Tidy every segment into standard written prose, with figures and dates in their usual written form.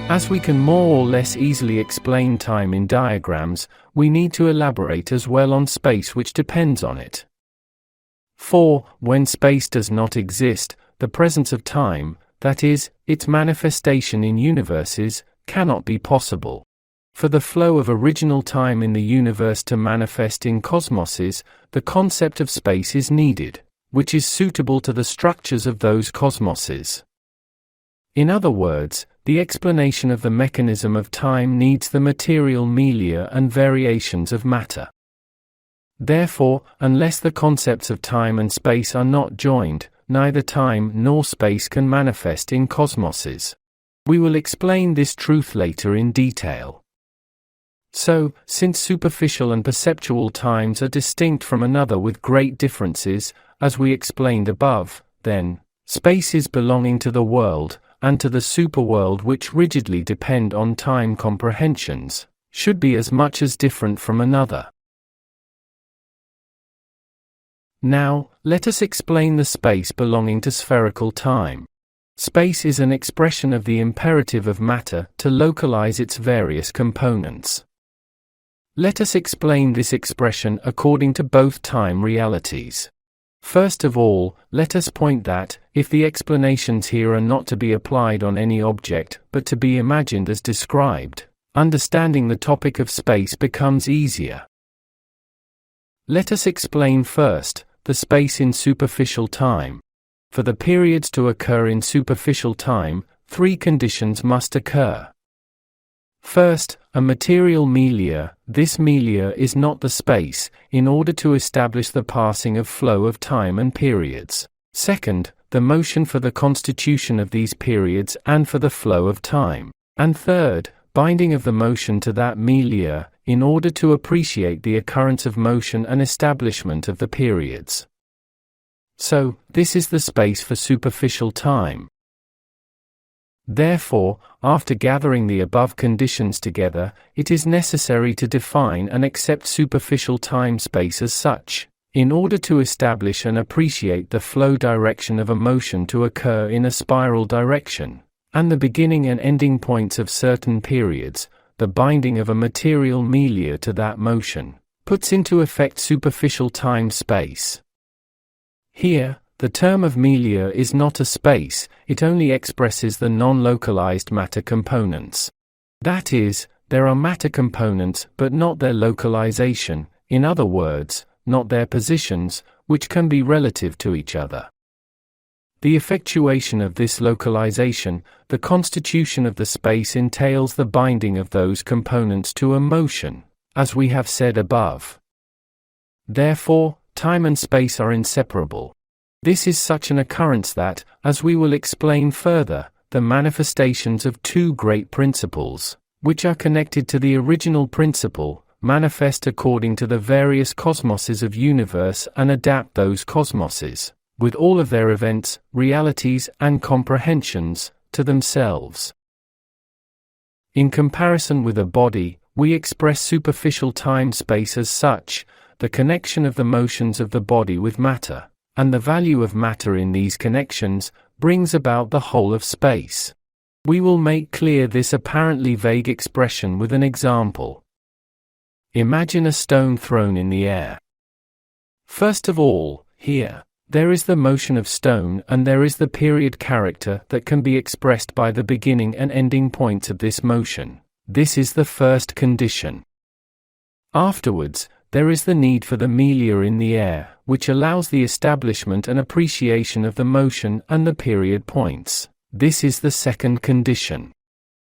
As we can more or less easily explain time in diagrams, we need to elaborate as well on space which depends on it. For, when space does not exist, the presence of time, that is, its manifestation in universes, cannot be possible. For the flow of original time in the universe to manifest in cosmoses, the concept of space is needed, which is suitable to the structures of those cosmoses. In other words, the explanation of the mechanism of time needs the material milieu and variations of matter. Therefore, unless the concepts of time and space are not joined, neither time nor space can manifest in cosmoses. We will explain this truth later in detail. So, since superficial and perceptual times are distinct from another with great differences, as we explained above, then, spaces belonging to the world, and to the superworld which rigidly depend on time comprehensions, should be as much as different from another. Now, let us explain the space belonging to spherical time. Space is an expression of the imperative of matter to localize its various components. Let us explain this expression according to both time realities. First of all, let us point that, if the explanations here are not to be applied on any object, but to be imagined as described, understanding the topic of space becomes easier. Let us explain first, the space in superficial time. For the periods to occur in superficial time, three conditions must occur. First, a material milieu. This milieu is not the space, in order to establish the passing of flow of time and periods. Second, the motion for the constitution of these periods and for the flow of time. And third, binding of the motion to that milieu, in order to appreciate the occurrence of motion and establishment of the periods. So, this is the space for superficial time. Therefore, after gathering the above conditions together, it is necessary to define and accept superficial time-space as such, in order to establish and appreciate the flow direction of a motion to occur in a spiral direction, and the beginning and ending points of certain periods. The binding of a material milieu to that motion puts into effect superficial time-space. Here, the term of milieu is not a space, it only expresses the non-localized matter components. That is, there are matter components but not their localization, in other words, not their positions, which can be relative to each other. The effectuation of this localization, the constitution of the space entails the binding of those components to a motion, as we have said above. Therefore, time and space are inseparable. This is such an occurrence that, as we will explain further, the manifestations of two great principles, which are connected to the original principle, manifest according to the various cosmoses of universe and adapt those cosmoses, with all of their events, realities and comprehensions, to themselves. In comparison with a body, we express superficial time-space as such, the connection of the motions of the body with matter, and the value of matter in these connections, brings about the whole of space. We will make clear this apparently vague expression with an example. Imagine a stone thrown in the air. First of all, here, there is the motion of stone and there is the period character that can be expressed by the beginning and ending points of this motion. This is the first condition. Afterwards, there is the need for the milieu in the air, which allows the establishment and appreciation of the motion and the period points. This is the second condition.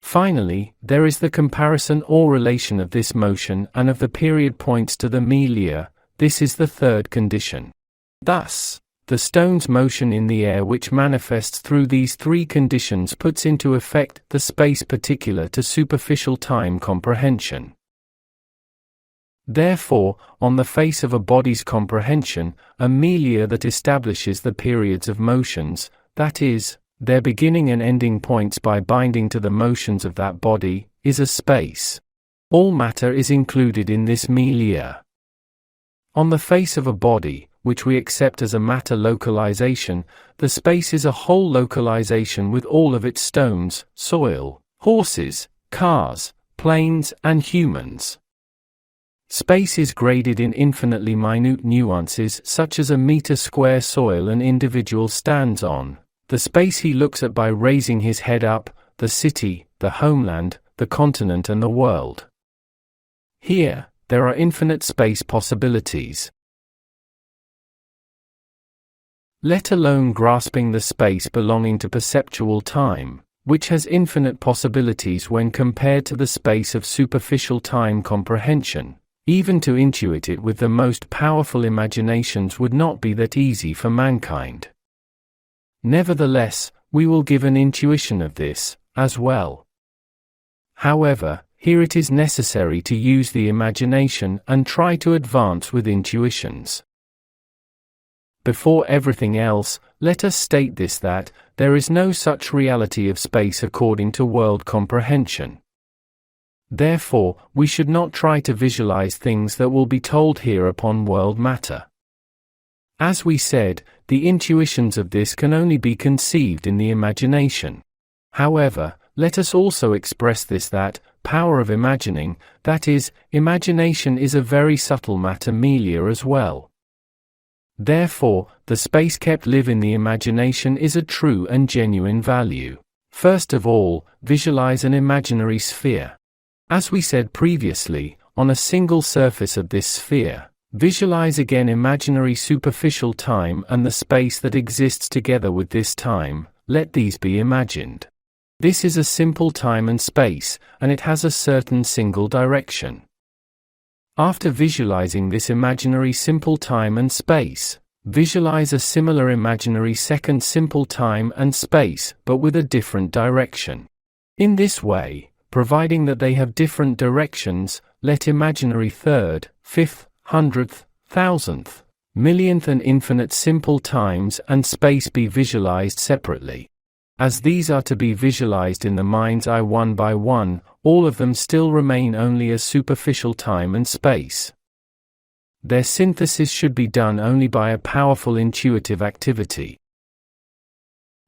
Finally, there is the comparison or relation of this motion and of the period points to the milieu. This is the third condition. Thus, the stone's motion in the air which manifests through these three conditions puts into effect the space particular to superficial time comprehension. Therefore, on the face of a body's comprehension, a milieu that establishes the periods of motions, that is, their beginning and ending points by binding to the motions of that body, is a space. All matter is included in this milieu. On the face of a body, which we accept as a matter localization, the space is a whole localization with all of its stones, soil, horses, cars, planes, and humans. Space is graded in infinitely minute nuances such as a meter square soil an individual stands on, the space he looks at by raising his head up, the city, the homeland, the continent and the world. Here, there are infinite space possibilities. Let alone grasping the space belonging to perceptual time, which has infinite possibilities when compared to the space of superficial time comprehension. Even to intuit it with the most powerful imaginations would not be that easy for mankind. Nevertheless, we will give an intuition of this, as well. However, here it is necessary to use the imagination and try to advance with intuitions. Before everything else, let us state this that, there is no such reality of space according to world comprehension. Therefore, we should not try to visualize things that will be told here upon world matter. As we said, the intuitions of this can only be conceived in the imagination. However, let us also express this that, power of imagining, that is, imagination is a very subtle matter melia as well. Therefore, the space kept live in the imagination is a true and genuine value. First of all, visualize an imaginary sphere. As we said previously, on a single surface of this sphere, visualize again imaginary superficial time and the space that exists together with this time, let these be imagined. This is a simple time and space, and it has a certain single direction. After visualizing this imaginary simple time and space, visualize a similar imaginary second simple time and space, but with a different direction. In this way, providing that they have different directions, let imaginary third, fifth, hundredth, thousandth, millionth and infinite simple times and space be visualized separately. As these are to be visualized in the mind's eye one by one, all of them still remain only as superficial time and space. Their synthesis should be done only by a powerful intuitive activity.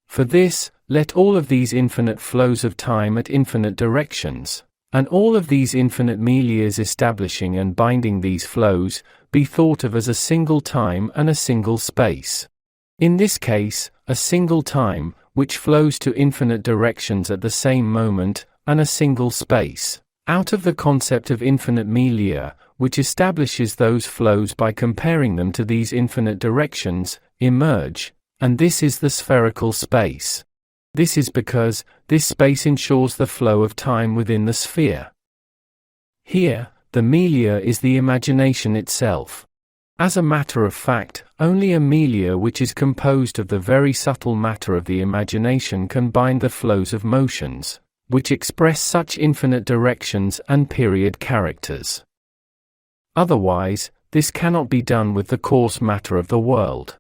For this, let all of these infinite flows of time at infinite directions, and all of these infinite milias establishing and binding these flows, be thought of as a single time and a single space. In this case, a single time, which flows to infinite directions at the same moment, and a single space, out of the concept of infinite milia, which establishes those flows by comparing them to these infinite directions, emerge, and this is the spherical space. This is because, this space ensures the flow of time within the sphere. Here, the milia is the imagination itself. As a matter of fact, only a milia which is composed of the very subtle matter of the imagination can bind the flows of motions, which express such infinite directions and period characters. Otherwise, this cannot be done with the coarse matter of the world.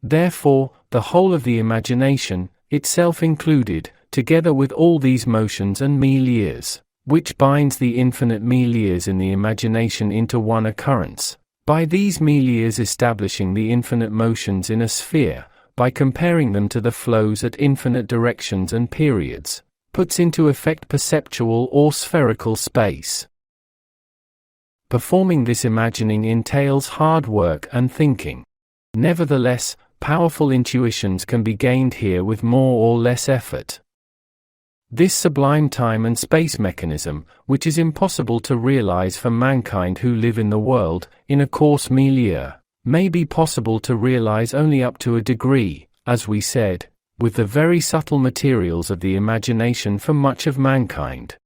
Therefore, the whole of the imagination, itself included, together with all these motions and milias, which binds the infinite milias in the imagination into one occurrence, by these milias establishing the infinite motions in a sphere, by comparing them to the flows at infinite directions and periods, puts into effect perceptual or spherical space. Performing this imagining entails hard work and thinking. Nevertheless, powerful intuitions can be gained here with more or less effort. This sublime time and space mechanism, which is impossible to realize for mankind who live in the world, in a coarse milieu, may be possible to realize only up to a degree, as we said, with the very subtle materials of the imagination for much of mankind.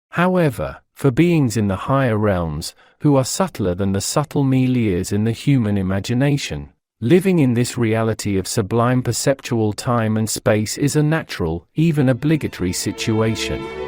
However, for beings in the higher realms, who are subtler than the subtle milieux in the human imagination, living in this reality of sublime perceptual time and space is a natural, even obligatory situation.